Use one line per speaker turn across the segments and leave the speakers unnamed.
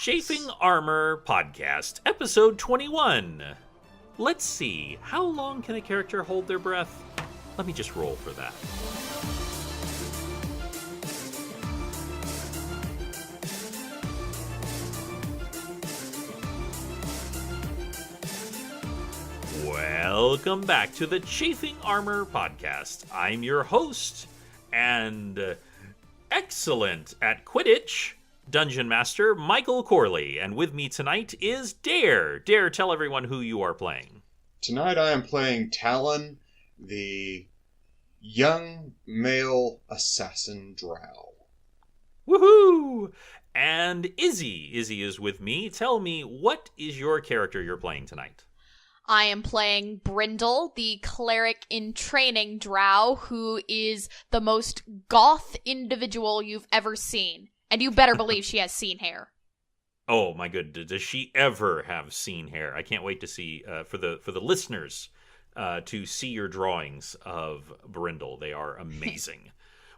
Chafing Armor Podcast, Episode 21. Let's see, how long can a character hold their breath? Let me just roll for that. Welcome back to the Chafing Armor Podcast. I'm your host and excellent at Quidditch Dungeon Master Michael Corley, and with me tonight is Dare. Dare, tell everyone who you are playing.
Tonight I am playing Talon, the young male assassin drow.
Woohoo! And Izzy. Izzy is with me. Tell me, what is your character you're playing tonight?
I am playing Brindle, the cleric in training drow, who is the most goth individual you've ever seen. And you better believe she has seen hair.
Oh my goodness, does she ever have seen hair? I can't wait to see, for the listeners, to see your drawings of Brindle. They are amazing.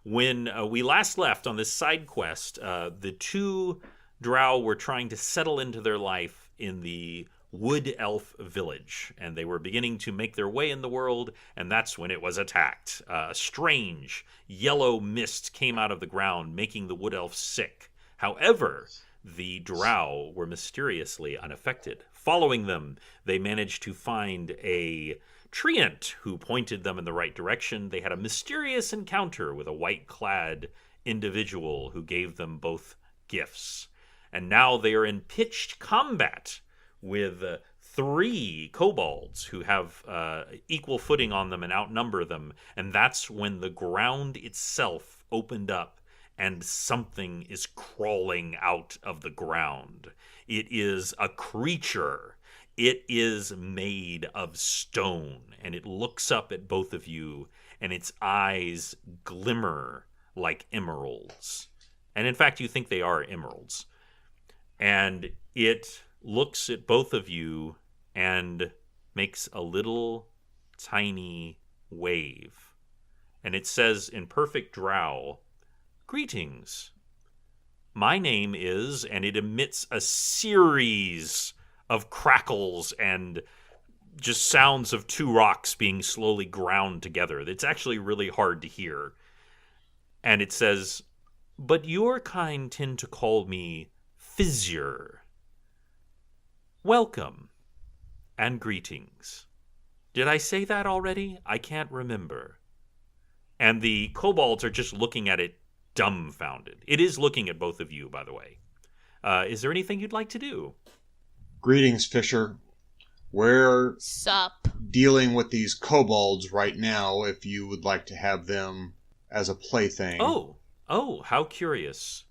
When we last left on this side quest, the two drow were trying to settle into their life in the Wood Elf village, and they were beginning to make their way in the world, and that's when it was attacked. A strange yellow mist came out of the ground, making the Wood Elf sick. However, the drow were mysteriously unaffected. Following them, they managed to find a treant who pointed them in the right direction. They had a mysterious encounter with a white-clad individual who gave them both gifts. And now they are in pitched combat with three kobolds who have equal footing on them and outnumber them. And that's when the ground itself opened up and something is crawling out of the ground. It is a creature. It is made of stone, and it looks up at both of you, and its eyes glimmer like emeralds. And in fact, you think they are emeralds. And it looks at both of you and makes a little tiny wave. And it says in perfect drow, "Greetings. My name is," and it emits a series of crackles and just sounds of two rocks being slowly ground together. It's actually really hard to hear. And it says, "But your kind tend to call me Fizzier. Welcome, and greetings." Did I say that already? I can't remember. And the kobolds are just looking at it dumbfounded. It is looking at both of you, by the way. Is there anything you'd like to do?
Greetings, Fisher. We're
Sup.
dealing with these kobolds right now, if you would like to have them as a plaything.
Oh, how curious.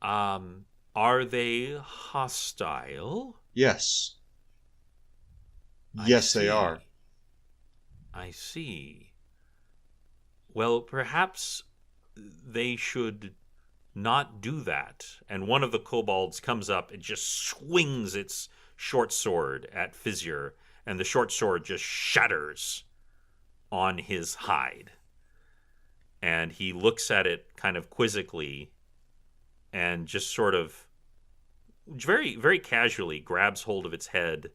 Are they hostile?
Yes. Yes, they are.
I see. Well, perhaps they should not do that. And one of the kobolds comes up and just swings its short sword at Fizzier, and the short sword just shatters on his hide. And he looks at it kind of quizzically and just sort of very, very casually grabs hold of its head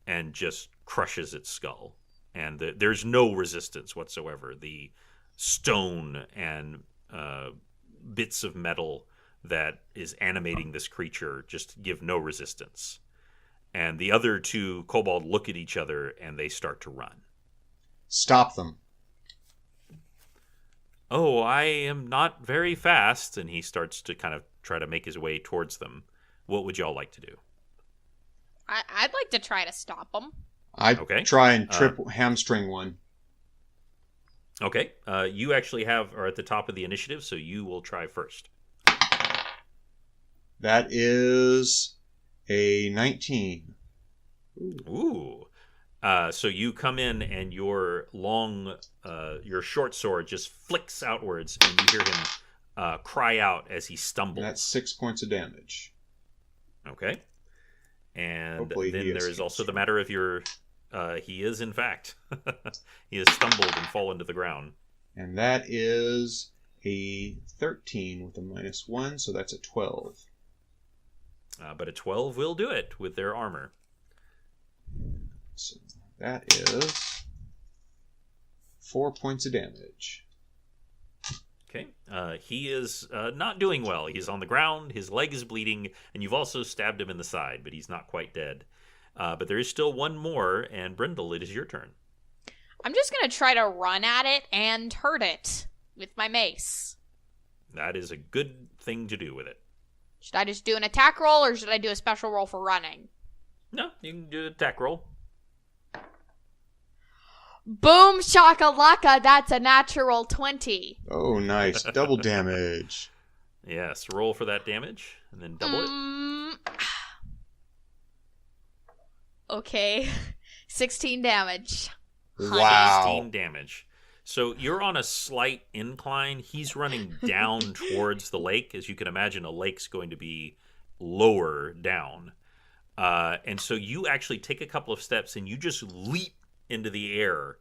and just crushes its skull. And there's no resistance whatsoever. The stone and bits of metal that is animating this creature just give no resistance. And the other two kobold look at each other and they start to run.
Stop them.
"Oh, I am not very fast," and he starts to kind of try to make his way towards them. What would y'all like to do?
I'd like to try to stop them.
I'd try and hamstring one.
Okay. You actually are at the top of the initiative, so you will try first.
That is a 19.
Ooh. So you come in and your short sword just flicks outwards, and you hear him cry out as he stumbles.
And that's 6 points of damage.
Okay. And
Hopefully
then there is also the matter of your... he is, in fact. He has stumbled and fallen to the ground.
And that is a 13 with a -1, so that's a 12.
But a 12 will do it with their armor.
So that is 4 points of damage.
Okay. He is not doing well. He's on the ground, his leg is bleeding, and you've also stabbed him in the side, but he's not quite dead. But there is still one more, and Brindle, it is your turn.
I'm just going to try to run at it and hurt it with my mace.
That is a good thing to do with it.
Should I just do an attack roll, or should I do a special roll for running?
No, you can do an attack roll.
Boom shakalaka, that's a natural 20.
Oh, nice. Double damage.
Yes, roll for that damage, and then double it.
Okay, 16 damage.
Wow.
16 damage. So you're on a slight incline. He's running down towards the lake. As you can imagine, a lake's going to be lower down. And so you actually take a couple of steps and you just leap into the air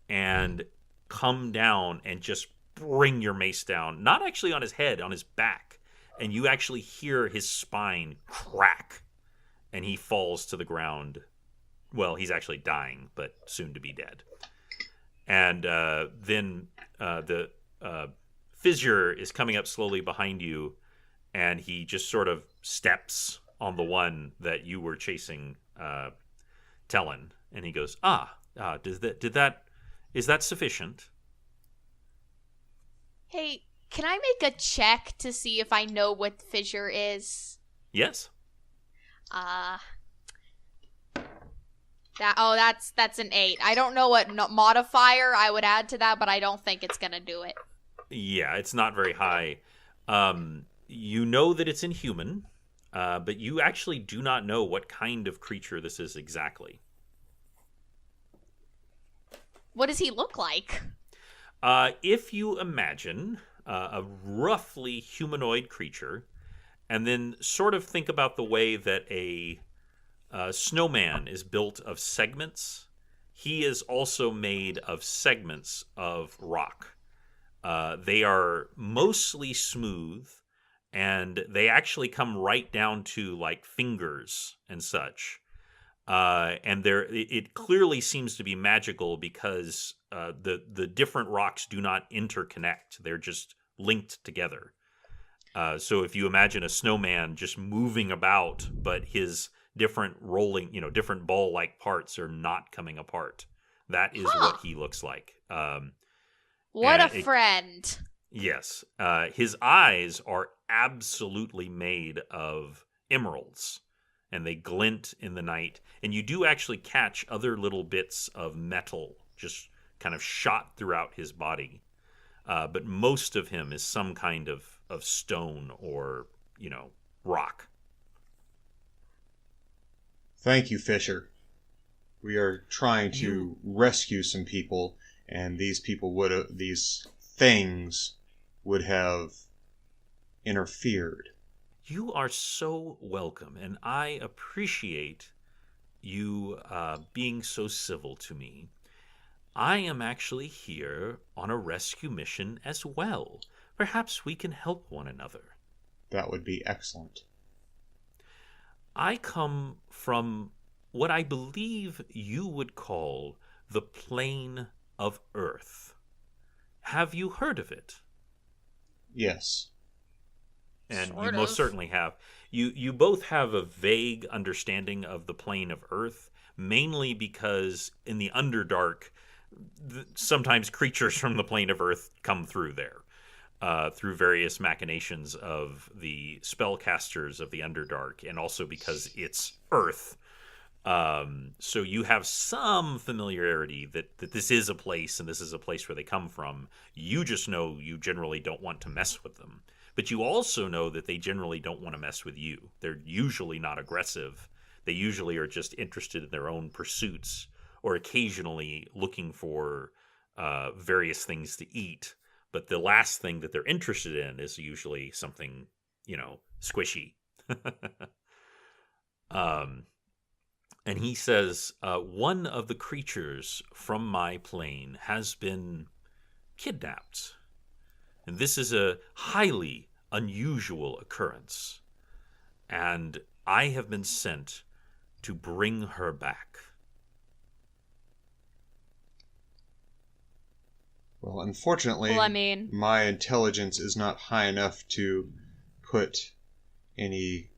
and come down and just bring your mace down. Not actually on his head, on his back. And you actually hear his spine crack. And he falls to the ground. Well, he's actually dying, but soon to be dead. And then the fissure is coming up slowly behind you, and he just sort of steps on the one that you were chasing, Talon, and he goes, is that sufficient?
Hey, can I make a check to see if I know what fissure is?
Yes.
That's an 8. I don't know what modifier I would add to that, but I don't think it's gonna do it.
Yeah, it's not very high. You know that it's inhuman, but you actually do not know what kind of creature this is exactly.
What does he look like?
If you imagine a roughly humanoid creature, and then sort of think about the way that a snowman is built of segments, he is also made of segments of rock. They are mostly smooth, and they actually come right down to like fingers and such. And it clearly seems to be magical because the different rocks do not interconnect; they're just linked together. So if you imagine a snowman just moving about, but his different rolling, different ball-like parts are not coming apart. That is what he looks like.
What a friend.
Yes. His eyes are absolutely made of emeralds, and they glint in the night. And you do actually catch other little bits of metal just kind of shot throughout his body. But most of him is some kind of stone or, rock.
Thank you, Fisher. We are trying to rescue some people, and these things would have interfered.
You are so welcome, and I appreciate you being so civil to me. I am actually here on a rescue mission as well. Perhaps we can help one another.
That would be excellent.
I come from what I believe you would call the plane of Earth. Have you heard of it?
Yes.
And
Sort
you most
of.
certainly have. You both have a vague understanding of the plane of Earth, mainly because in the Underdark, sometimes creatures from the plane of Earth come through there. Through various machinations of the spellcasters of the Underdark, and also because it's Earth. So you have some familiarity that this is a place, and this is a place where they come from. You just know you generally don't want to mess with them. But you also know that they generally don't want to mess with you. They're usually not aggressive. They usually are just interested in their own pursuits, or occasionally looking for various things to eat. But the last thing that they're interested in is usually something, squishy. And he says, one of the creatures from my plane has been kidnapped. And this is a highly unusual occurrence. And I have been sent to bring her back.
Well, unfortunately,
Well, I mean,
my intelligence is not high enough to put any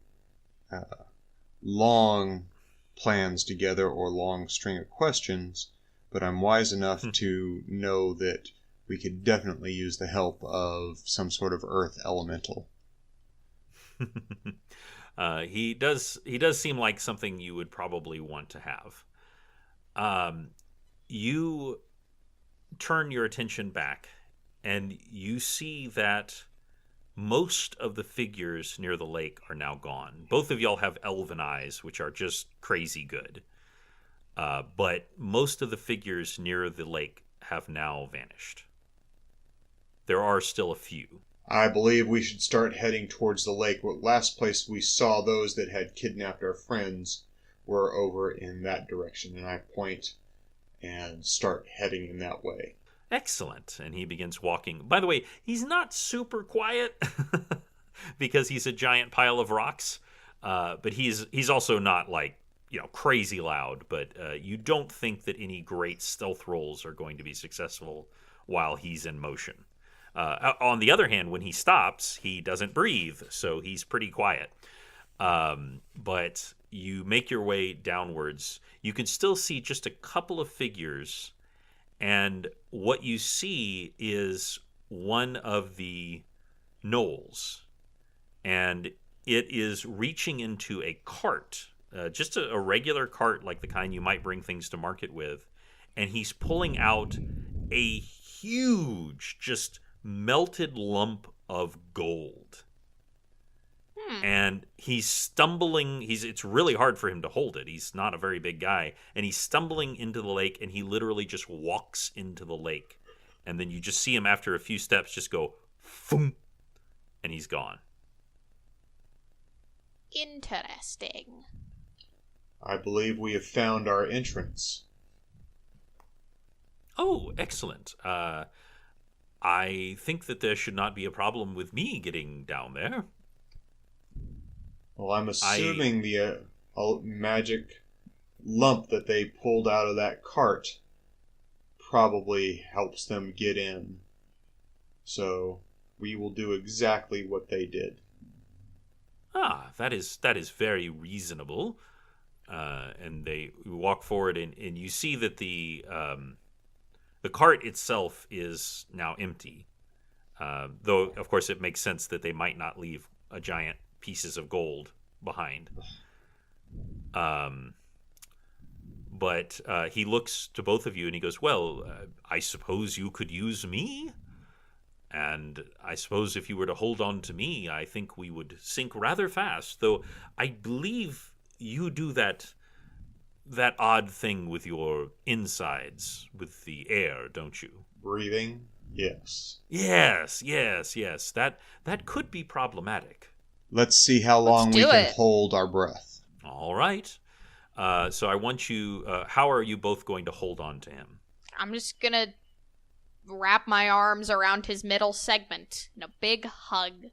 long plans together or long string of questions, but I'm wise enough to know that we could definitely use the help of some sort of earth elemental.
He does seem like something you would probably want to have. You turn your attention back, and you see that most of the figures near the lake are now gone. Both of y'all have elven eyes, which are just crazy good. But most of the figures near the lake have now vanished. There are still a few.
I believe we should start heading towards the lake. The last place we saw those that had kidnapped our friends were over in that direction, and I point and start heading in that way.
Excellent. And he begins walking. By the way, he's not super quiet because he's a giant pile of rocks. But he's also not like, crazy loud. But you don't think that any great stealth rolls are going to be successful while he's in motion. On the other hand, when he stops, he doesn't breathe, so he's pretty quiet. But you make your way downwards. You can still see just a couple of figures, and what you see is one of the gnolls, and it is reaching into a cart, just a regular cart like the kind you might bring things to market with, and he's pulling out a huge, just melted lump of gold. And he's stumbling. It's really hard for him to hold it. He's not a very big guy. And he's stumbling into the lake, and he literally just walks into the lake. And then you just see him after a few steps just go, boom, and he's gone.
interesting.
I believe we have found our entrance.
Oh, excellent. I think that there should not be a problem with me getting down there.
Well, I'm assuming the magic lump that they pulled out of that cart probably helps them get in. So we will do exactly what they did.
Ah, that is very reasonable. And they walk forward, and you see that the cart itself is now empty. Though, of course, it makes sense that they might not leave a giant pieces of gold behind. But he looks to both of you and he goes, well, I suppose you could use me? And I suppose if you were to hold on to me, I think we would sink rather fast. Though I believe you do that odd thing with your insides, with the air, don't you?
Breathing? Yes.
Yes. That could be problematic.
Let's see how long we can
it.
hold our breath.
All right. So I want you... how are you both going to hold on to him?
I'm just gonna wrap my arms around his middle segment in a big hug.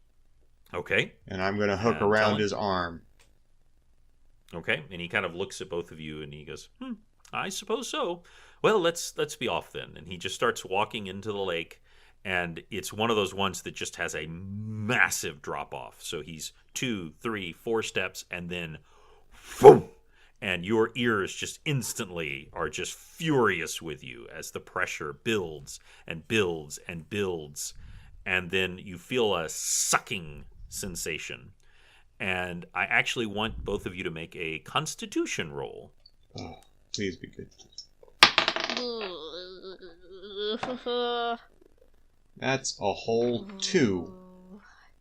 Okay.
And I'm going to hook
Tell
around
him.
his arm.
Okay. And he kind of looks at both of you and he goes, I suppose so. Well, let's be off then. And he just starts walking into the lake. And it's one of those ones that just has a massive drop off. So he's 2, 3, 4 steps, and then boom! And your ears just instantly are just furious with you as the pressure builds and builds and builds. And then you feel a sucking sensation. And I actually want both of you to make a constitution roll.
Oh, please be good. That's a whole 2.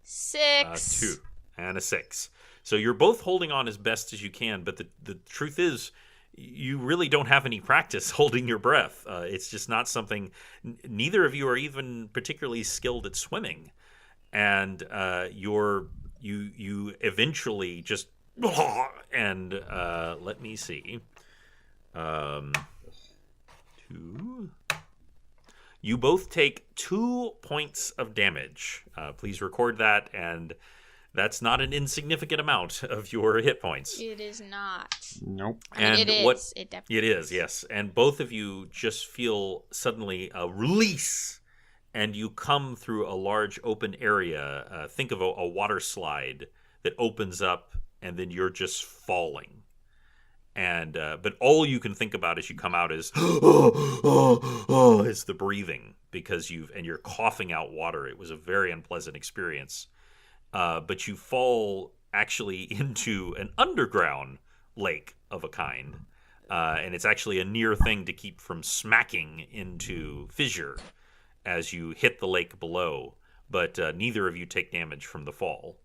6.
2 and a 6. So you're both holding on as best as you can, but the truth is you really don't have any practice holding your breath. It's just not something... Neither of you are even particularly skilled at swimming. And you eventually just... And let me see. 2... You both take 2 points of damage. Please record that, and That's not an insignificant amount of your hit points.
It is not.
Nope.
I mean,
And
it is.
what
It definitely
it is, yes. And both of you just feel suddenly a release, and you come through a large open area. Think of a water slide that opens up, and then you're just falling. And but all you can think about as you come out is is the breathing, because you're coughing out water. It was a very unpleasant experience. But you fall actually into an underground lake of a kind. And it's actually a near thing to keep from smacking into fissure as you hit the lake below. But neither of you take damage from the fall.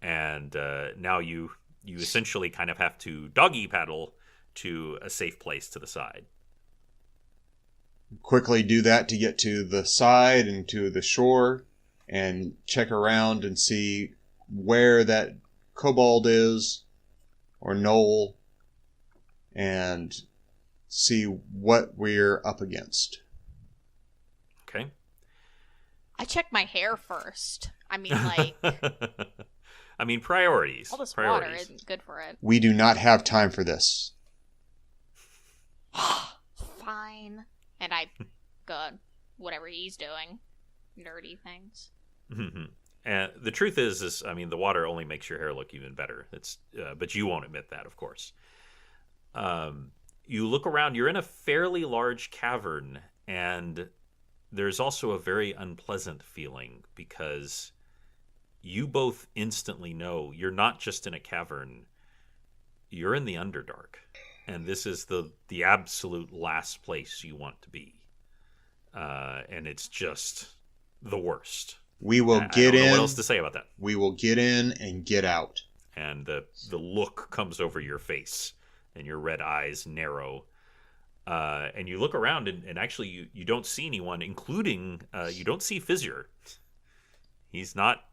And now you essentially kind of have to doggy paddle to a safe place to the side.
Quickly do that to get to the side and to the shore and check around and see where that kobold is or knoll and see what we're up against.
Okay.
I check my hair first. I mean, like,
I mean, priorities.
all this
priorities.
water isn't good for it.
We do not have time for this.
Fine. And I go, whatever he's doing. Nerdy things.
And the truth is, I mean, the water only makes your hair look even better. It's, but you won't admit that, of course. You look around. You're in a fairly large cavern, and there's also a very unpleasant feeling because you both instantly know you're not just in a cavern. You're in the Underdark, and this is the absolute last place you want to be. And it's just the worst.
We will
I
get
don't know
in.
what else to say about that?
We will get in and get out.
And the look comes over your face, and your red eyes narrow. And you look around, and actually you don't see anyone, including you don't see Fissure. He's not.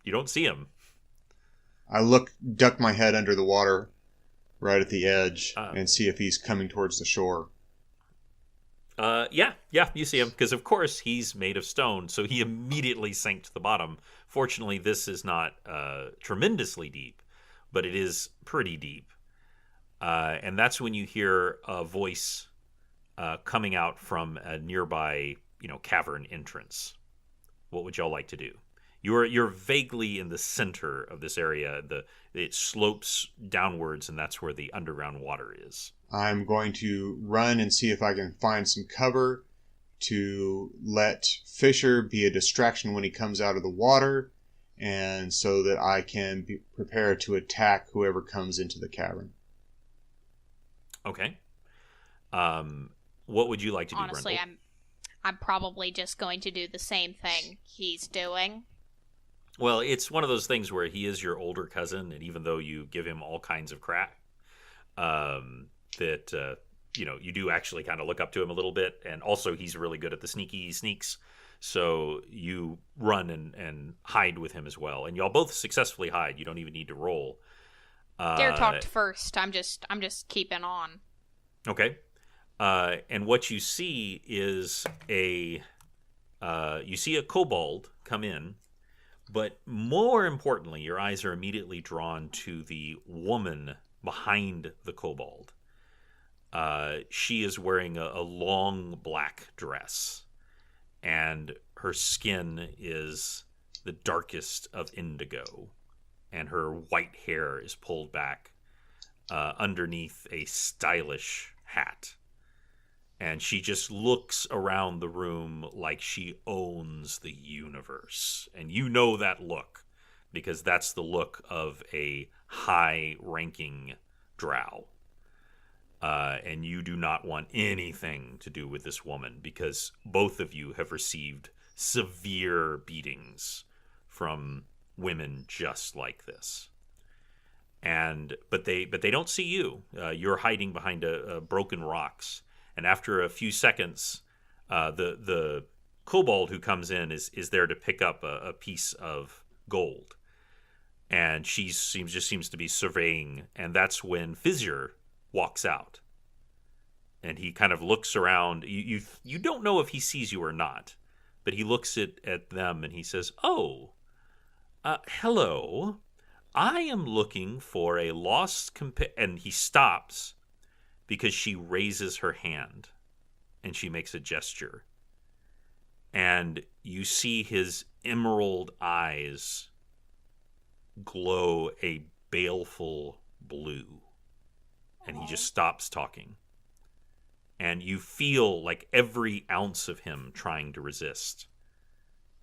You don't see him.
I duck my head under the water right at the edge and see if he's coming towards the shore.
Yeah, you see him, because of course he's made of stone, so he immediately sank to the bottom. Fortunately, this is not tremendously deep, but it is pretty deep. And that's when you hear a voice coming out from a nearby, cavern entrance. What would y'all like to do? You're vaguely in the center of this area. It slopes downwards, and that's where the underground water is.
I'm going to run and see if I can find some cover to let Fisher be a distraction when he comes out of the water, and so that I can be prepared to attack whoever comes into the cavern.
Okay. What would you like to do,
Honestly,
Brindle?
I'm probably just going to do the same thing he's doing.
Well, it's one of those things where he is your older cousin, and even though you give him all kinds of crap, you do actually kind of look up to him a little bit, and also he's really good at the sneaks, so you run and hide with him as well, and y'all both successfully hide. You don't even need to roll.
Dare talked first. I'm just keeping on.
Okay. And what you see is you see a kobold come in, but more importantly, your eyes are immediately drawn to the woman behind the kobold. She is wearing a long black dress, and her skin is the darkest of indigo, and her white hair is pulled back underneath a stylish hat. And she just looks around the room like she owns the universe. And you know that look, because that's the look of a high-ranking drow. And you do not want anything to do with this woman, because both of you have received severe beatings from women just like this. But they don't see you. You're hiding behind broken rocks. And after a few seconds, the kobold who comes in is there to pick up a piece of gold, and she seems to be surveying. And that's when Fissure walks out, and he kind of looks around. You don't know if he sees you or not, but he looks at them and he says, "Oh, Hello. I am looking for a lost and he stops because she raises her hand and she makes a gesture. And you see his emerald eyes glow a baleful blue. And he just stops talking. And you feel like every ounce of him trying to resist.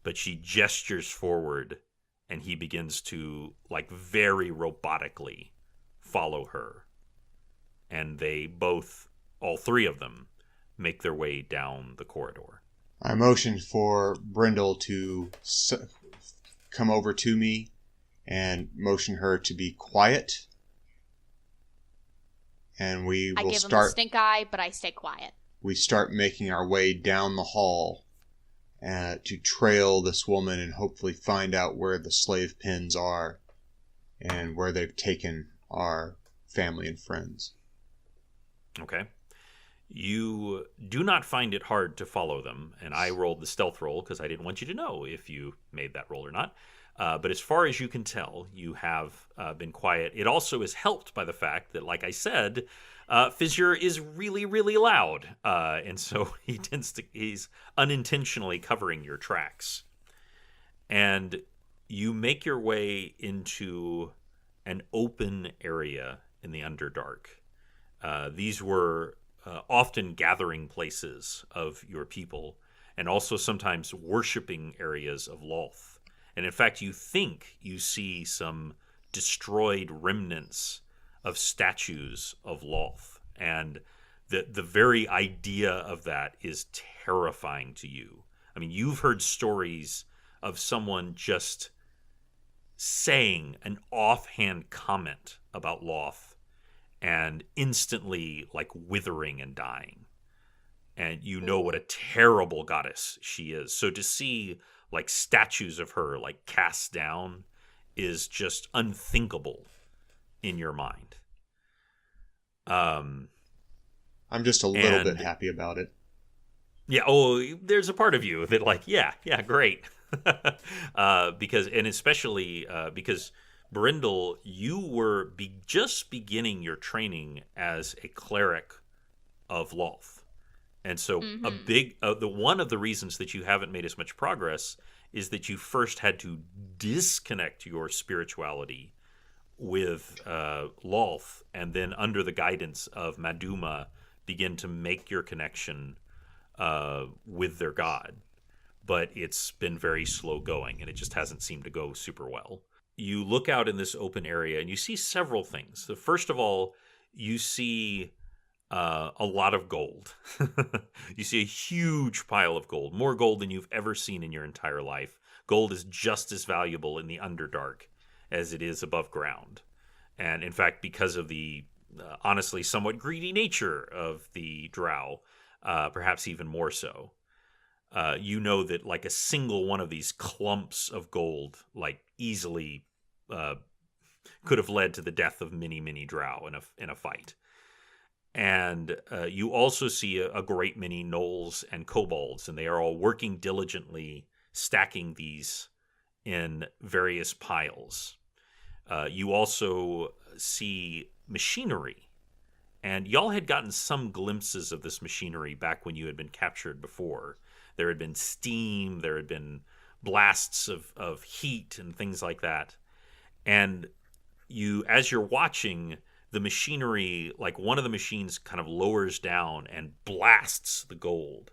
But she gestures forward and he begins to, like, very robotically follow her. And they both, all three of them, make their way down the corridor.
I motioned for Brindle to come over to me and motion her to be quiet. And
I give him a stink eye, but I stay quiet.
We start making our way down the hall to trail this woman and hopefully find out where the slave pens are and where they've taken our family and friends.
Okay. You do not find it hard to follow them, and I rolled the stealth roll because I didn't want you to know if you made that roll or not. But as far as you can tell, you have been quiet. It also is helped by the fact that, like I said, Fissure is really, really loud. And so he's unintentionally covering your tracks. And you make your way into an open area in the Underdark. These were often gathering places of your people, and also sometimes worshiping areas of Lolth. And in fact, you think you see some destroyed remnants of statues of Lolth. And the very idea of that is terrifying to you. I mean, you've heard stories of someone just saying an offhand comment about Lolth and instantly, like, withering and dying. And you know what a terrible goddess she is. So to see, like, statues of her, like, cast down is just unthinkable in your mind.
I'm just a little bit happy about it.
Yeah, there's a part of you that, like, yeah, great. Because Brindle, you were just beginning your training as a cleric of Lolth. And so one of the reasons that you haven't made as much progress is that you first had to disconnect your spirituality with Lolth, and then under the guidance of Maduma, begin to make your connection with their god. But it's been very slow going, and it just hasn't seemed to go super well. You look out in this open area, and you see several things. So first of all, you see a lot of gold. You see a huge pile of gold, more gold than you've ever seen in your entire life. Gold is just as valuable in the Underdark as it is above ground. And in fact, because of the honestly somewhat greedy nature of the Drow, perhaps even more so. You know that, like, a single one of these clumps of gold, like, easily could have led to the death of many, many Drow in a fight. And you also see a great many gnolls and kobolds, and they are all working diligently, stacking these in various piles. You also see machinery, and y'all had gotten some glimpses of this machinery back when you had been captured before. There had been steam, there had been blasts of heat and things like that. And you, as you're watching, the machinery, like, one of the machines kind of lowers down and blasts the gold.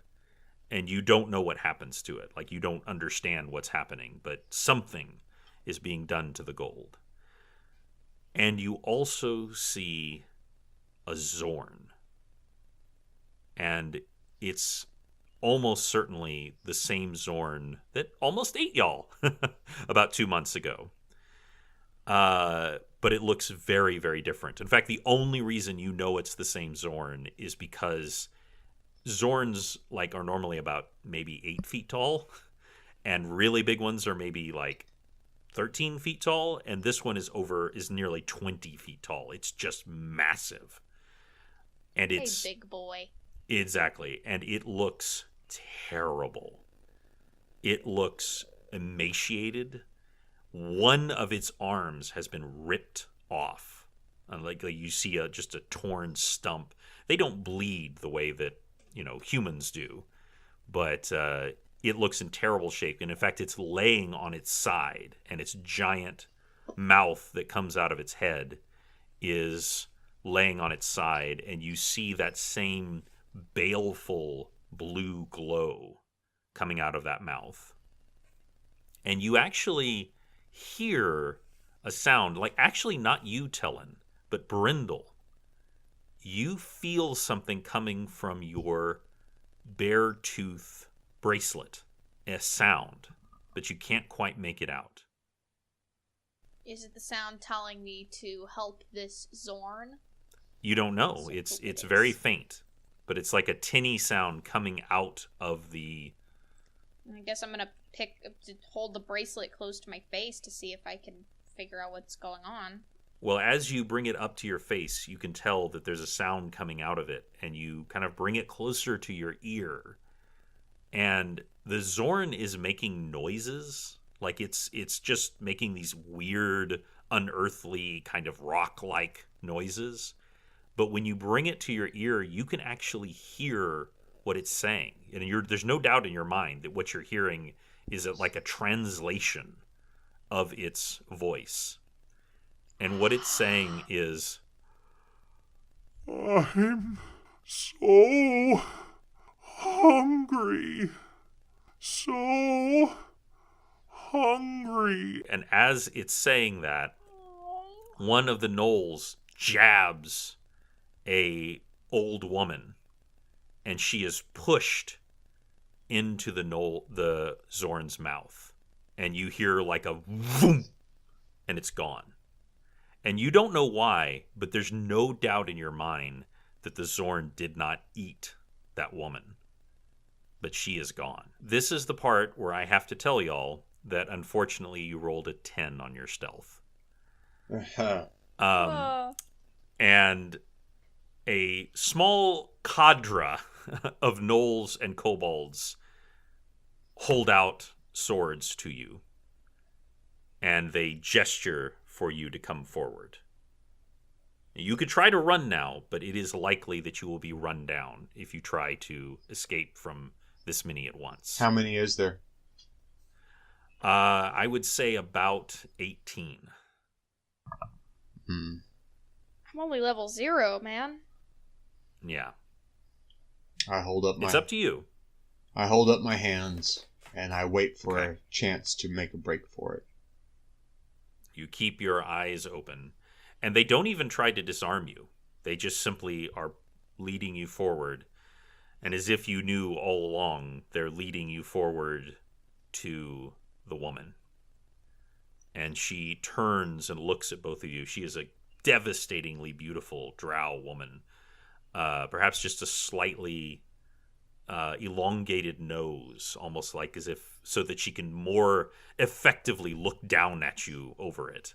And you don't know what happens to it. Like, you don't understand what's happening, but something is being done to the gold. And you also see a Zorn. And it's almost certainly the same Zorn that almost ate y'all about 2 months ago. But it looks very, very different. In fact, the only reason you know it's the same Zorn is because Zorns, like, are normally about maybe 8 feet tall, and really big ones are maybe like 13 feet tall, and this one is nearly 20 feet tall. It's just massive. And it's
a big boy.
Exactly. And it looks terrible. It looks emaciated, one of its arms has been ripped off. Like you see just a torn stump. They don't bleed the way that, humans do, but it looks in terrible shape. And in fact, it's laying on its side, and its giant mouth that comes out of its head is laying on its side, and you see that same baleful blue glow coming out of that mouth. And you actually hear a sound, like actually not you, Tellen, but Brindle. You feel something coming from your bear tooth bracelet, a sound, but you can't quite make it out.
Is it the sound telling me to help this Zorn?
You don't know. It's very faint, but it's like a tinny sound coming out of the...
I guess I'm gonna hold the bracelet close to my face to see if I can figure out what's going on.
Well, as you bring it up to your face, you can tell that there's a sound coming out of it, and you kind of bring it closer to your ear. And the Zorn is making noises, like it's just making these weird, unearthly, kind of rock-like noises. But when you bring it to your ear, you can actually hear what it's saying. And there's no doubt in your mind that what you're hearing is like a translation of its voice. And what it's saying is,
I'm so hungry. So hungry.
And as it's saying that, one of the gnolls jabs a old woman, and she is pushed into the Zorn's mouth. And you hear like a vroom, and it's gone. And you don't know why, but there's no doubt in your mind that the Zorn did not eat that woman. But she is gone. This is the part where I have to tell y'all that unfortunately you rolled a 10 on your stealth. And a small cadre of gnolls and kobolds hold out swords to you. And they gesture for you to come forward. You could try to run now, but it is likely that you will be run down if you try to escape from this many at once.
How many is there?
I would say about 18.
I'm only level 0, man.
Yeah.
It's
up to you.
I hold up my hands, and I wait for a chance to make a break for it.
You keep your eyes open. And they don't even try to disarm you. They just simply are leading you forward. And as if you knew all along, they're leading you forward to the woman. And she turns and looks at both of you. She is a devastatingly beautiful drow woman. Perhaps just a slightly elongated nose, almost like as if so that she can more effectively look down at you over it.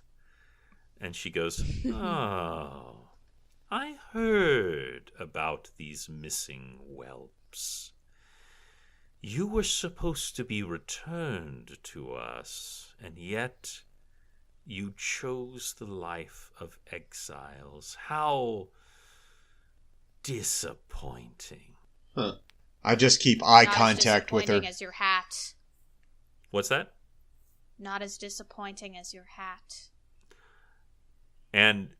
And she goes, "Oh, I heard about these missing whelps. You were supposed to be returned to us, and yet you chose the life of exiles. How disappointing."
Huh. I just keep eye
Not
contact with her.
as disappointing as your hat.
What's that?
Not as disappointing as your hat.
And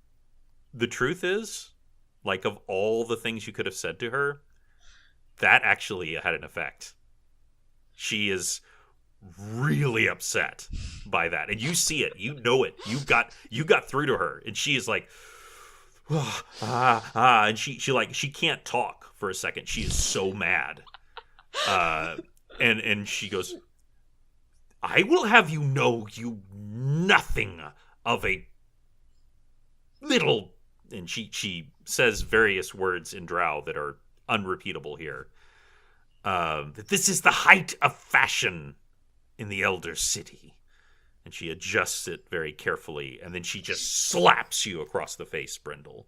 the truth is, like, of all the things you could have said to her, that actually had an effect. She is really upset by that. And you see it. You know it. You got through to her. And she is like, and she can't talk for a second. She is so mad. And she goes, "I will have you know you nothing of a little," and she says various words in Drow that are unrepeatable here. That this is the height of fashion in the Elder City. And she adjusts it very carefully, and then she just slaps you across the face, Brindle.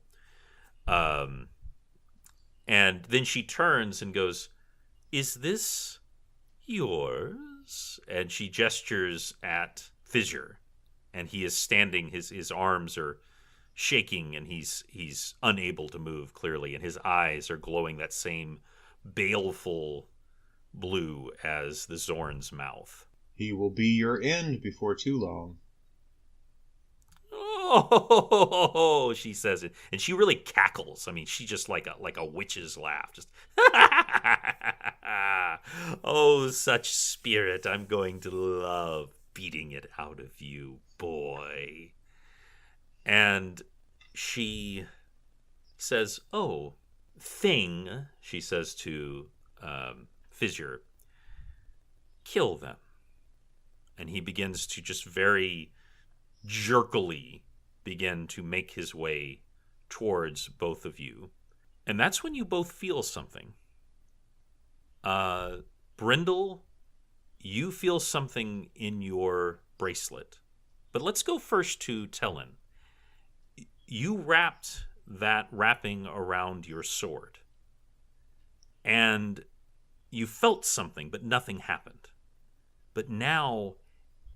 And then she turns and goes, "Is this yours?" And she gestures at Fissure, and he is standing. His arms are shaking, and he's unable to move clearly, and his eyes are glowing that same baleful blue as the Zorn's mouth.
He will be your end before too long.
Oh, she says it, and she really cackles. I mean, she just like a witch's laugh. Just oh, such spirit! I'm going to love beating it out of you, boy. And she says, "Oh, thing," she says to Fissure, "kill them." And he begins to just very jerkily begin to make his way towards both of you. And that's when you both feel something. Brindle, you feel something in your bracelet. But let's go first to Tellin. You wrapped that wrapping around your sword. And you felt something, but nothing happened. But now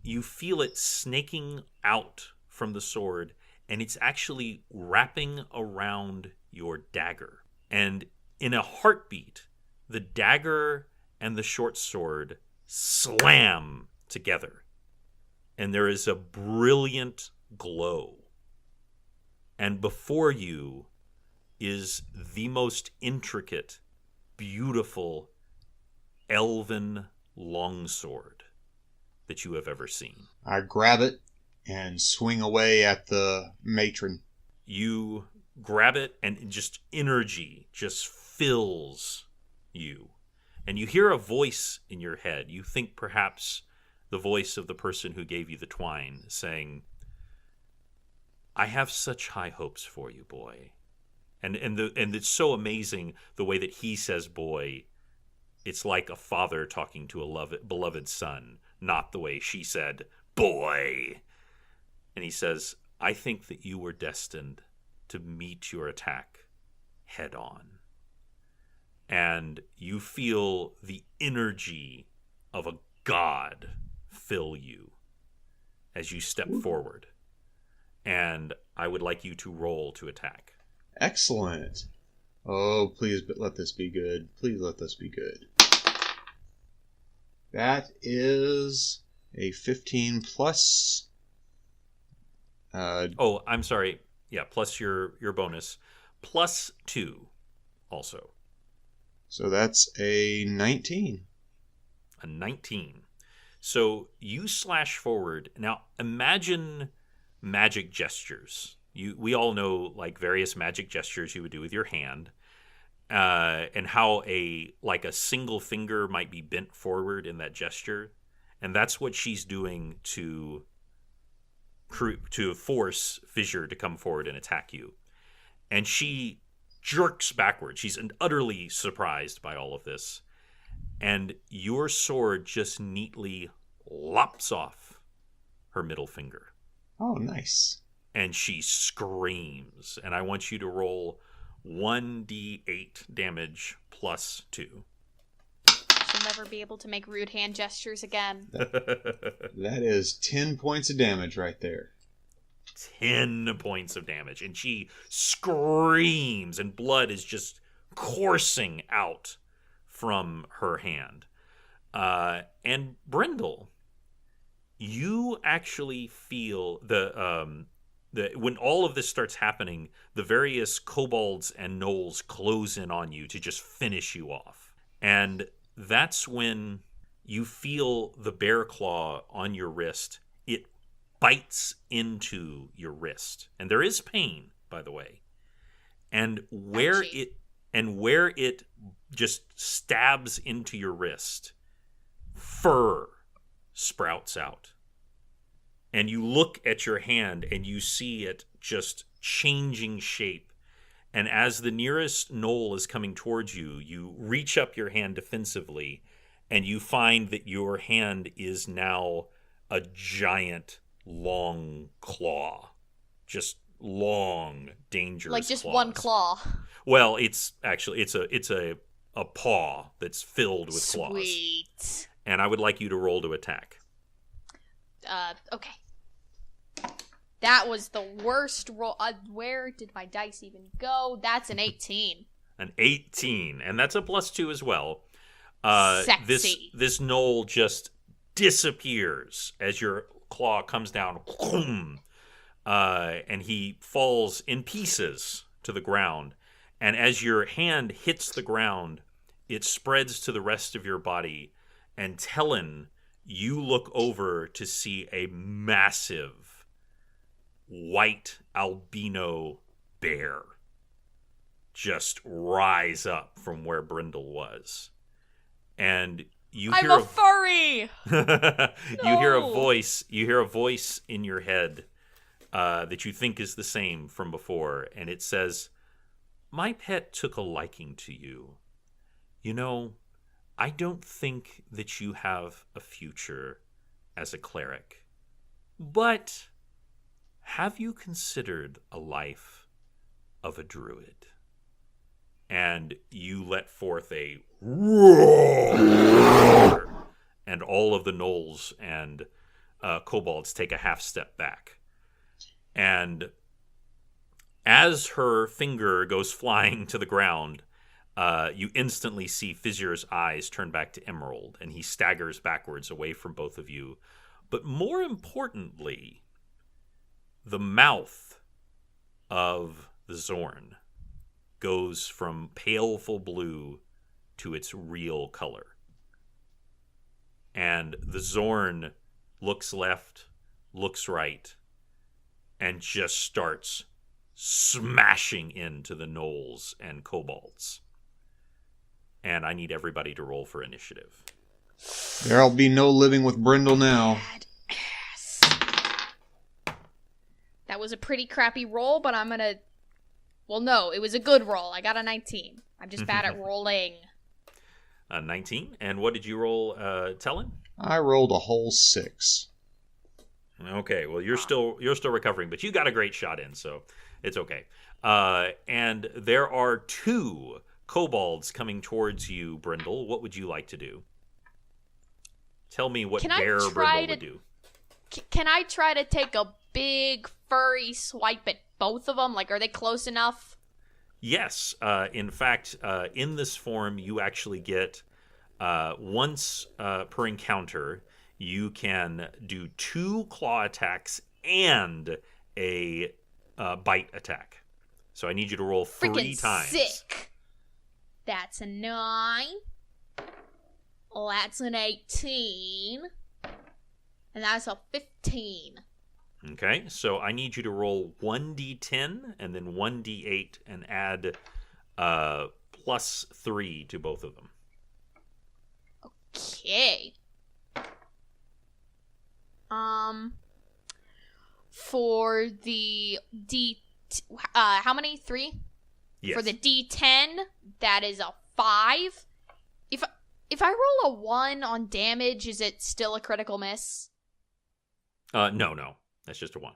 you feel it snaking out from the sword, and it's actually wrapping around your dagger. And in a heartbeat, the dagger and the short sword slam together. And there is a brilliant glow. And before you is the most intricate, beautiful, elven longsword that you have ever seen.
I grab it and swing away at the matron.
You grab it, and just energy just fills you. And you hear a voice in your head. You think perhaps the voice of the person who gave you the twine saying, "I have such high hopes for you, boy." And it's so amazing the way that he says boy. It's like a father talking to a beloved son, not the way she said, "boy." And he says, "I think that you were destined to meet your attack head on." And you feel the energy of a god fill you as you step forward. And I would like you to roll to attack.
Excellent. Oh, please let this be good. Please let this be good. That is a 15 plus.
Oh, I'm sorry. Yeah, plus your bonus. Plus 2 also.
So that's a 19.
A 19. So you slash forward. Now imagine magic gestures. We all know like various magic gestures you would do with your hand. And how a single finger might be bent forward in that gesture. And that's what she's doing to force Fissure to come forward and attack you. And she jerks backward. She's utterly surprised by all of this. And your sword just neatly lops off her middle finger.
Oh, nice.
And she screams. And I want you to roll 1d8 damage plus 2.
She'll never be able to make rude hand gestures again.
That is 10 points of damage right there.
10 points of damage. And she screams, and blood is just coursing out from her hand. And Brindle, you actually feel when all of this starts happening, the various kobolds and gnolls close in on you to just finish you off. And that's when you feel the bear claw on your wrist. It bites into your wrist. And there is pain, by the way. And where it just stabs into your wrist, fur sprouts out. And you look at your hand and you see it just changing shape. And as the nearest gnoll is coming towards you, you reach up your hand defensively, and you find that your hand is now a giant, long claw. Just long, dangerous
Like just
claws.
one claw.
Well, it's actually it's a paw that's filled with claws.
Sweet.
And I would like you to roll to attack.
Okay. That was the worst roll. Where did my dice even go? That's an 18.
An 18, and that's a +2 as well.
Sexy.
This knoll just disappears as your claw comes down, and he falls in pieces to the ground. And as your hand hits the ground, it spreads to the rest of your body. And Tellen, you look over to see a massive white albino bear just rise up from where Brindle was. And you
I'm
hear
a furry.
You hear a voice. You hear a voice in your head that you think is the same from before, and it says, "My pet took a liking to you. You know, I don't think that you have a future as a cleric. But have you considered a life of a druid?" And you let forth a roar, and all of the gnolls and kobolds take a half step back. And as her finger goes flying to the ground, you instantly see Fizzier's eyes turn back to Emerald, and he staggers backwards away from both of you. But more importantly, the mouth of the Zorn goes from paleful blue to its real color. And the Zorn looks left, looks right, and just starts smashing into the gnolls and kobolds. And I need everybody to roll for initiative.
There'll be no living with Brindle now.
Badass. That was a pretty crappy roll, but I'm gonna... Well, no, it was a good roll. I got a 19. I'm just bad at rolling.
19. And what did you roll, Tellen?
I rolled a whole 6.
Okay, well, you're still recovering, but you got a great shot in, so it's okay. And there are 2 kobolds coming towards you, Brindle. What would you like to do? Tell me what Bear Brindle would do.
Can I try to take a big furry swipe at both of them? Like, are they close enough?
Yes. In fact, in this form, you actually get once per encounter, you can do 2 claw attacks and a bite attack. So I need you to roll 3 times.
Sick. That's a 9. That's an 18. And that's a 15.
Okay, so I need you to roll 1d10 and then 1d8 and add +3 to both of them.
Okay. For the how many? 3?
Yes.
For the D10, that is a 5. If I roll a 1 on damage, is it still a critical miss?
No. That's just a 1.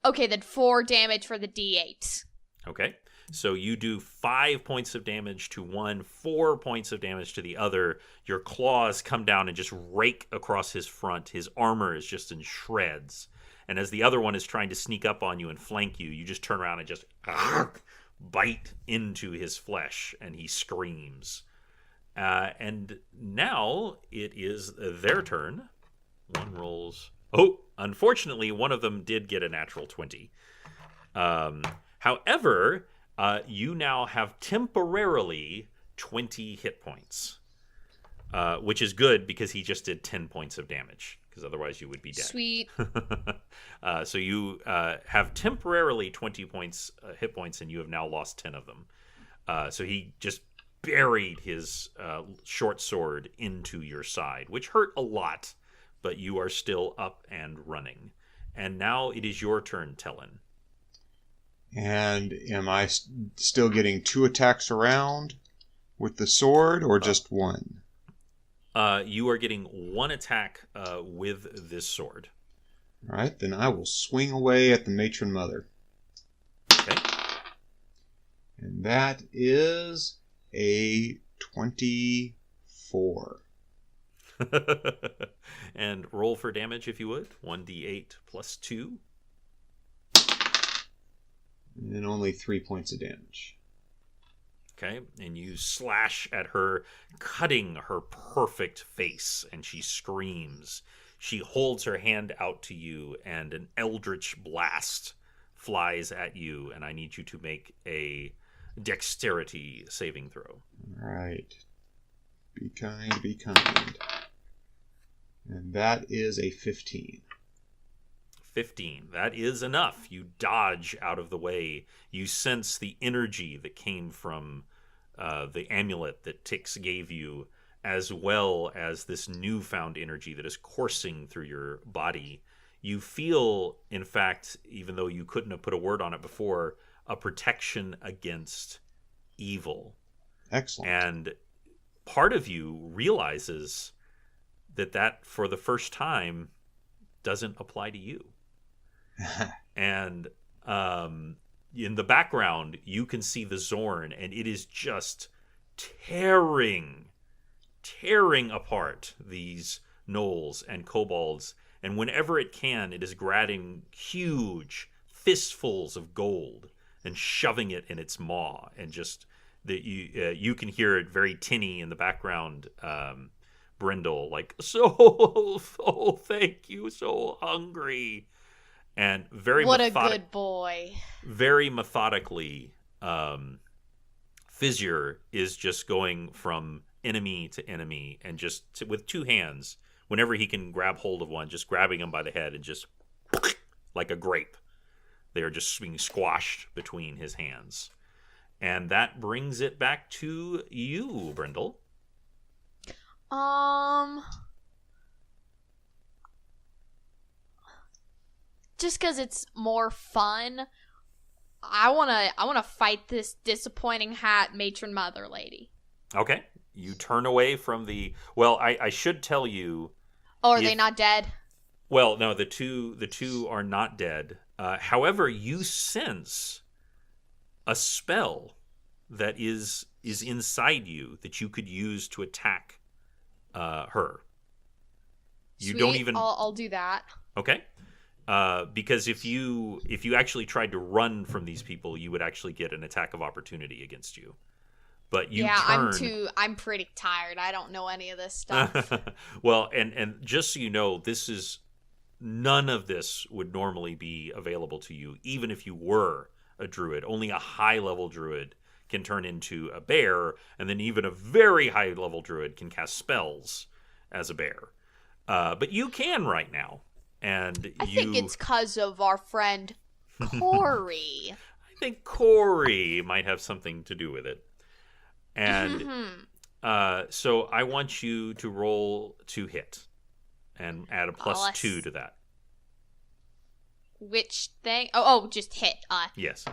Okay, then 4 damage for the D8.
Okay. So you do 5 points of damage to one, 4 points of damage to the other. Your claws come down and just rake across his front. His armor is just in shreds. And as the other one is trying to sneak up on you and flank you, you just turn around and just bite into his flesh, and he screams. And now it is their turn. One rolls. Oh, unfortunately, one of them did get a natural 20. However, you now have temporarily 20 hit points, which is good because he just did 10 points of damage, because otherwise you would be dead.
Sweet.
So you have temporarily 20 points hit points, and you have now lost 10 of them. So he just buried his short sword into your side, which hurt a lot, but you are still up and running. And now it is your turn, Tellen.
And am I still getting 2 attacks around with the sword, or just 1?
You are getting 1 attack with this sword.
All right, then I will swing away at the matron mother.
Okay.
And that is a 24.
And roll for damage if you would. 1d8 plus 2.
And only 3 points of damage.
Okay, and you slash at her, cutting her perfect face, and she screams. She holds her hand out to you, and an eldritch blast flies at you, and I need you to make a dexterity saving throw.
All right. Be kind, be kind. And that is a 15.
15. That is enough. You dodge out of the way. You sense the energy that came from the amulet that Tix gave you, as well as this newfound energy that is coursing through your body. You feel, in fact, even though you couldn't have put a word on it before, a protection against evil.
Excellent.
And part of you realizes that for the first time doesn't apply to you. And in the background, you can see the Zorn, and it is just tearing apart these gnolls and kobolds. And whenever it can, it is grabbing huge fistfuls of gold and shoving it in its maw. And just that you can hear it very tinny in the background. Brindle, like, so thank you, so hungry. And
what a good boy.
Very methodically, Fizzier is just going from enemy to enemy, and just with two hands, whenever he can grab hold of one, just grabbing him by the head and just like a grape. They are just being squashed between his hands. And that brings it back to you, Brindle.
Just because it's more fun, I wanna fight this disappointing hat matron mother lady.
Okay, you turn away from the. Well, I should tell you.
Oh, are they not dead?
Well, no, the two are not dead. However, you sense a spell that is inside you that you could use to attack her. You
Sweet.
don't even.
I'll do that.
Okay. Because if you actually tried to run from these people, you would actually get an attack of opportunity against you. But you turn.
I'm pretty tired. I don't know any of this stuff.
Well, and just so you know, none of this would normally be available to you, even if you were a druid. Only a high level druid can turn into a bear, and then even a very high level druid can cast spells as a bear. But you can right now. And
I think it's because of our friend Corey.
I think Corey might have something to do with it. And so I want you to roll to hit and add a +2 to that.
Which thing? Oh, just hit.
Yes.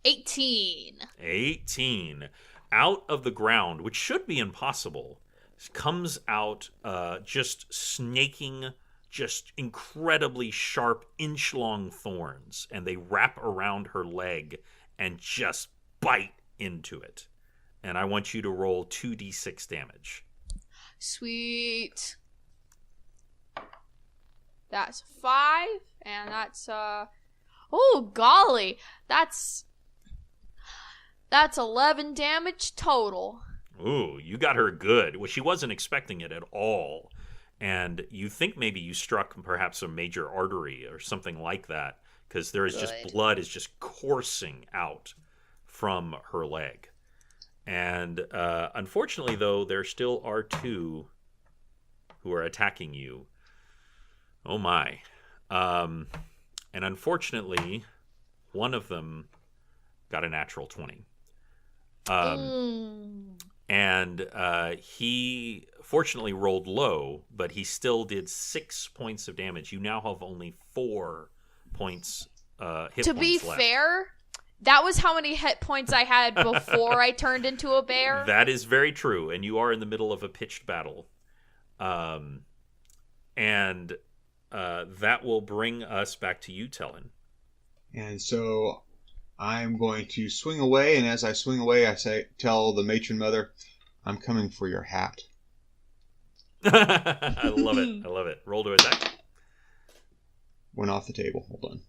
18.
18. Out of the ground, which should be impossible, comes out just snaking, just incredibly sharp, inch-long thorns, and they wrap around her leg and just bite into it. And I want you to roll 2d6 damage.
Sweet. That's 5, and that's oh golly, that's 11 damage total.
Ooh, you got her good. Well, she wasn't expecting it at all. And you think maybe you struck perhaps a major artery or something like that, because there is just blood is just coursing out from her leg. And unfortunately, though, there still are two who are attacking you. Oh my. And unfortunately, one of them got a natural 20. And he fortunately rolled low, but he still did 6 points of damage. You now have only 4 points hit points left.
To be fair, that was how many hit points I had before I turned into a bear.
That is very true, and you are in the middle of a pitched battle. And that will bring us back to you, Tellin.
And so I'm going to swing away, and as I swing away, tell the matron mother, I'm coming for your hat.
I love it. I love it. Roll to attack.
Went off the table. Hold on.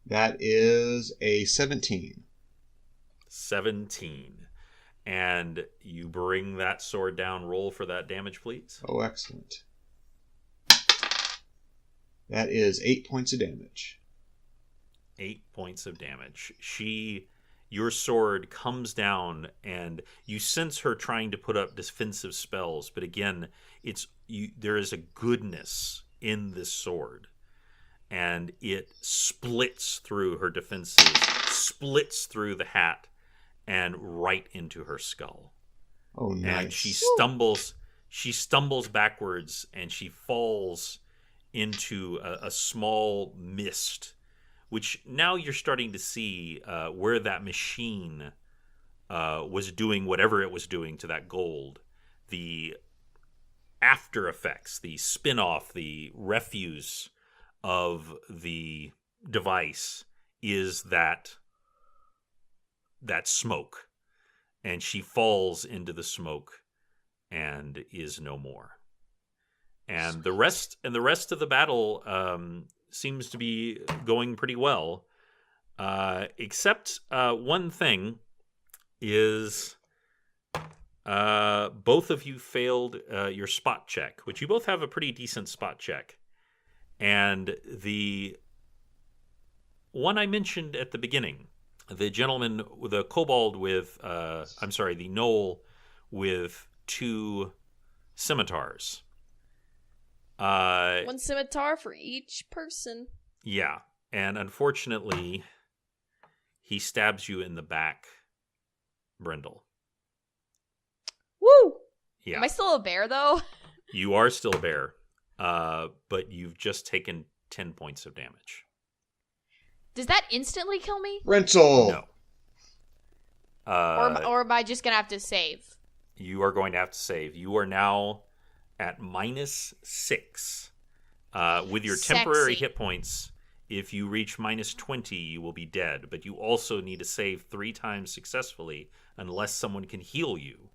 That is a 17.
17. And you bring that sword down. Roll for that damage, please.
Oh, excellent. That is 8 points of damage.
8 points of damage. Your sword comes down, and you sense her trying to put up defensive spells. But again, there is a goodness in this sword, and it splits through her defenses, splits through the hat, and right into her skull.
Oh, nice.
And she stumbles backwards, and she falls into a small mist, which now you're starting to see where that machine was doing whatever it was doing to that gold. The after effects, the spin-off, the refuse of the device is that smoke. And she falls into the smoke and is no more. And the rest of the battle seems to be going pretty well, except one thing is both of you failed your spot check, which you both have a pretty decent spot check. And the one I mentioned at the beginning, the gentleman with the kobold with, the gnoll with 2 scimitars.
One scimitar for each person.
Yeah, and unfortunately, he stabs you in the back, Brindle.
Woo!
Yeah.
Am I still a bear, though?
You are still a bear, but you've just taken 10 points of damage.
Does that instantly kill me?
Rental!
No.
Or am I just going to have to save?
You are going to have to save. You are now at -6. With your temporary
Sexy.
hit points, if you reach -20, you will be dead. But you also need to save 3 times successfully unless someone can heal you,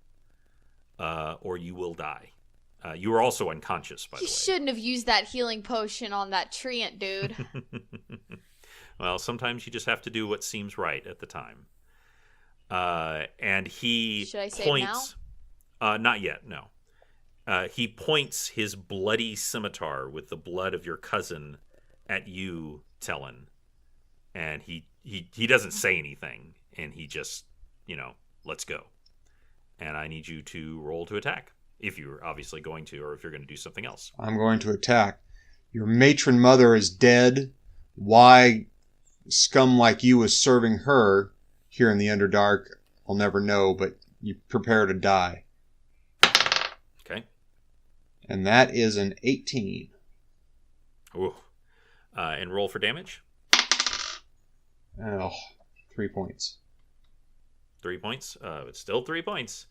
or you will die. You are also unconscious, by the
You
way.
shouldn't have used that healing potion on that treant, dude.
Well, sometimes you just have to do what seems right at the time. And he
Should I save
points... not yet, no. He points his bloody scimitar with the blood of your cousin at you, Tellin. And he doesn't say anything. And he just, let's go. And I need you to roll to attack. If you're obviously going to, or if you're going to do something else.
I'm going to attack. Your matron mother is dead. Why scum like you is serving her here in the Underdark, I'll never know, but you prepare to die.
Okay.
And that is an 18.
Ooh. And roll for damage.
Oh, 3 points.
3 points. It's still 3 points.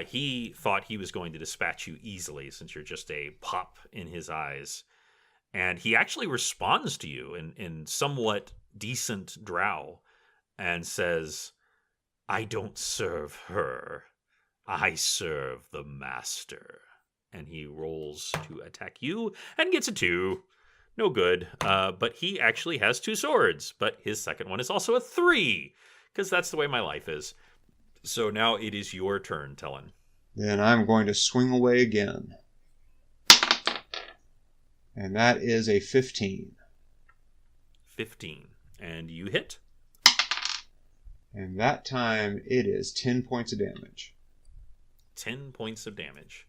He thought he was going to dispatch you easily since you're just a pop in his eyes. And he actually responds to you in somewhat decent drow and says, I don't serve her. I serve the master. And he rolls to attack you and gets a 2. No good. But he actually has 2 swords. But his second one is also a 3. Because that's the way my life is. So now it is your turn, Tellin.
Then I'm going to swing away again. And that is a 15.
15. And you hit?
And that time it is 10 points of damage.
10 points of damage.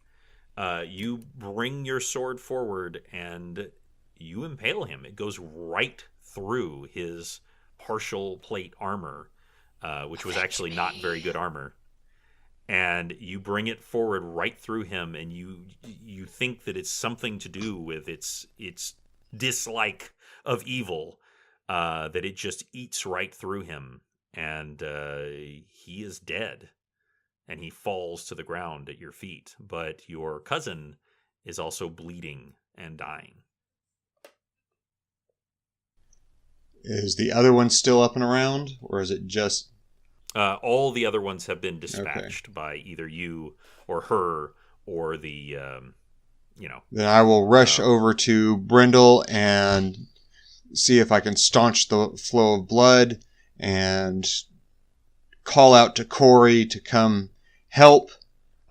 You bring your sword forward and you impale him. It goes right through his partial plate armor, which was actually not very good armor. And you bring it forward right through him, and you think that it's something to do with its dislike of evil, that it just eats right through him, and he is dead, and he falls to the ground at your feet. But your cousin is also bleeding and dying.
Is the other one still up and around, or is it just...
All the other ones have been dispatched by either you or her or the,
Then I will rush over to Brindle and see if I can staunch the flow of blood and call out to Corey to come help.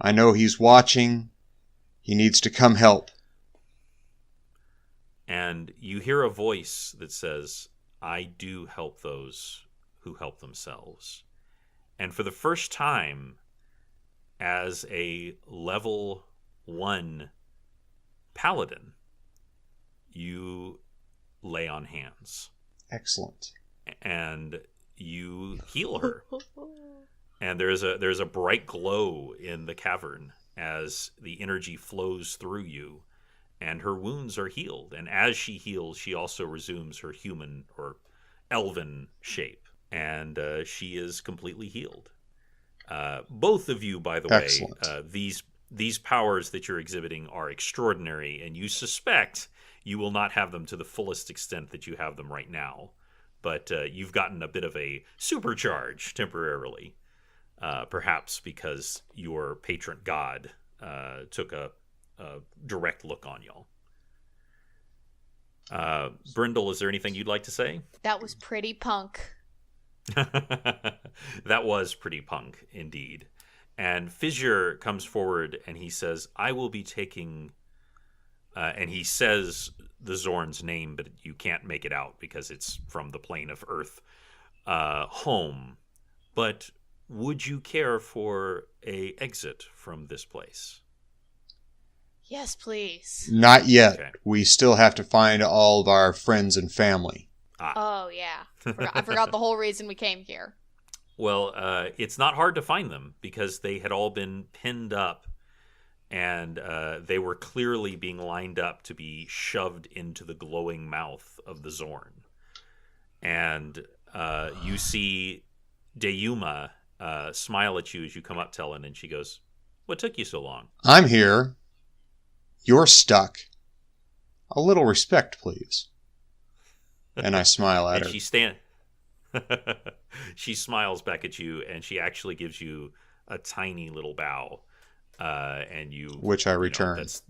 I know he's watching. He needs to come help.
And you hear a voice that says, I do help those who help themselves. And for the first time, as a level 1 paladin, you lay on hands.
Excellent.
And you heal her. And there's a bright glow in the cavern as the energy flows through you, and her wounds are healed. And as she heals, she also resumes her human or elven shape, and she is completely healed. Both of you, by the
Excellent.
way, these powers that you're exhibiting are extraordinary, and you suspect you will not have them to the fullest extent that you have them right now. But you've gotten a bit of a supercharge temporarily, perhaps because your patron god took a direct look on y'all. Brindle, is there anything you'd like to say?
That was pretty punk.
That was pretty punk, indeed. And Fissure comes forward and he says, I will be taking... and he says the Zorn's name, but you can't make it out because it's from the plane of Earth, home. But would you care for a exit from this place?
Yes, please.
Not yet.
Okay.
We still have to find all of our friends and family.
Oh, yeah. I forgot the whole reason we came here.
Well, it's not hard to find them because they had all been pinned up, and they were clearly being lined up to be shoved into the glowing mouth of the Zorn. And you see Deyuma smile at you as you come up, Tellen, and she goes, what took you so long?
I'm here. You're stuck. A little respect, please. And I smile at
And
her.
She smiles back at you, and she actually gives you a tiny little bow. And you,
Which I return.
That's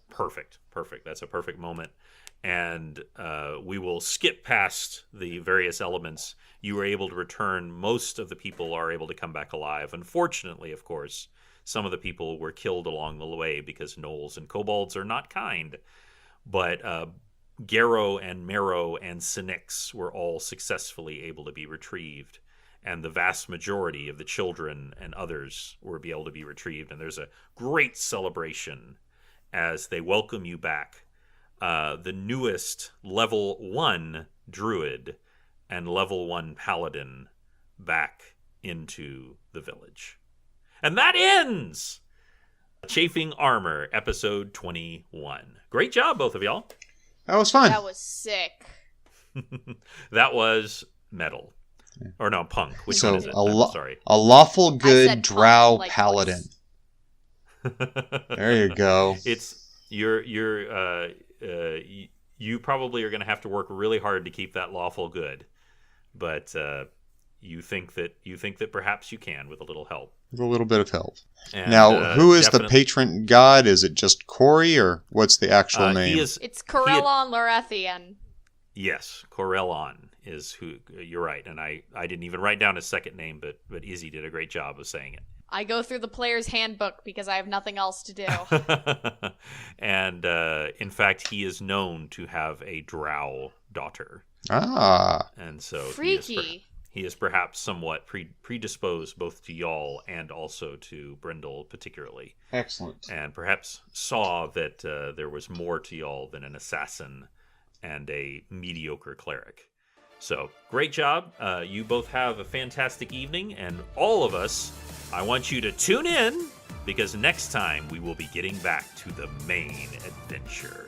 perfect. That's a perfect moment. And we will skip past the various elements. You were able to return. Most of the people are able to come back alive. Unfortunately, of course, some of the people were killed along the way because gnolls and kobolds are not kind. But Garrow and Marrow and Sinix were all successfully able to be retrieved. And the vast majority of the children and others were able to be retrieved. And there's a great celebration as they welcome you back. The newest level 1 druid and level 1 paladin back into the village. And that ends Chafing Armor, episode 21. Great job, both of y'all.
That was fun.
That was sick.
That was metal. Or no, punk. Which
So
one is it? Sorry.
A lawful
I
good
said
drow
punk, like
paladin.
twice.
There you go.
It's you probably are going to have to work really hard to keep that lawful good, but you think that perhaps you can with a little help.
With a little bit of help.
And,
Now, who is the
definitely-
patron god? Is it just Corey, or what's the actual name?
It's Corellon Lorethian.
Yes, Corellon is who. You're right, and I didn't even write down his second name, but Izzy did a great job of saying it.
I go through the player's handbook because I have nothing else to do.
And in fact, he is known to have a drow daughter,
Ah,
and so
Freaky.
he is perhaps somewhat predisposed both to y'all and also to Brindle particularly,
excellent.
and perhaps saw that there was more to y'all than an assassin and a mediocre cleric. So, great job. You both have a fantastic evening, and all of us, I want you to tune in, because next time we will be getting back to the main adventure.